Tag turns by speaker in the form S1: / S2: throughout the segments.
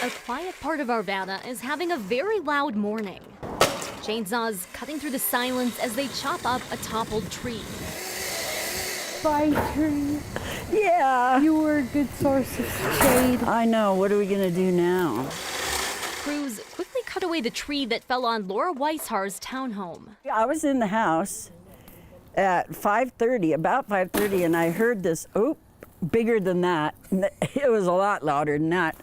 S1: A quiet part of Arvada is having a very loud morning. Chainsaws cutting through the silence as they chop up a toppled tree.
S2: Bye, tree.
S3: Yeah.
S2: You were a good source of shade.
S3: I know. What are we going to do now?
S1: Crews quickly cut away the tree that fell on Laura Weishar's townhome.
S3: I was in the house at 5:30, about 5:30, and I heard this, bigger than that. It was a lot louder than that.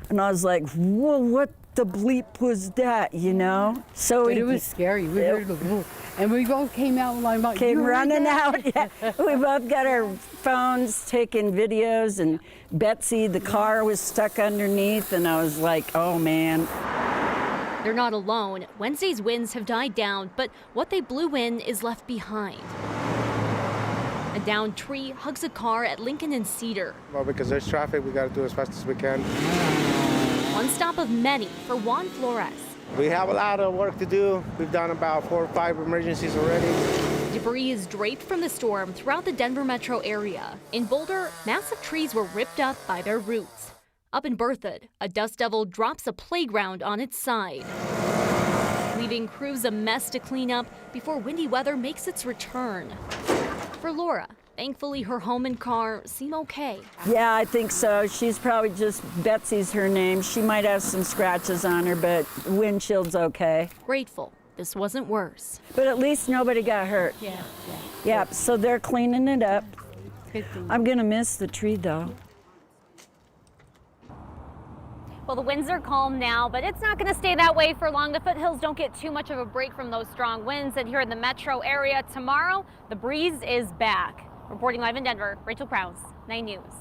S3: And I was like, whoa, what the bleep was that, you know? So
S2: But it was scary. We heard the whoop. And we both came out and like,
S3: came running out. Yeah. We both got our phones taking videos, and Betsy, the car was stuck underneath, and I was like, oh man.
S1: They're not alone. Wednesday's winds have died down, but what they blew in is left behind. A downed tree hugs a car at Lincoln and Cedar.
S4: Well, because there's traffic, we got to do as fast as we can.
S1: One stop of many for Juan Flores.
S4: We have a lot of work to do. We've done about 4 or 5 emergencies already.
S1: Debris is draped from the storm throughout the Denver metro area. In Boulder, massive trees were ripped up by their roots. Up in Berthoud, a dust devil drops a playground on its side, leaving crews a mess to clean up before windy weather makes its return. For Laura, thankfully her home and car seem okay.
S3: Yeah, I think so. She's probably just, Betsy's her name. She might have some scratches on her, but windshield's okay.
S1: Grateful this wasn't worse.
S3: But at least nobody got hurt. Yeah, so they're cleaning it up. I'm gonna miss the tree though.
S5: Well, the winds are calm now, but it's not going to stay that way for long. The foothills don't get too much of a break from those strong winds. And here in the metro area tomorrow, the breeze is back. Reporting live in Denver, Rachel Krause, 9 News.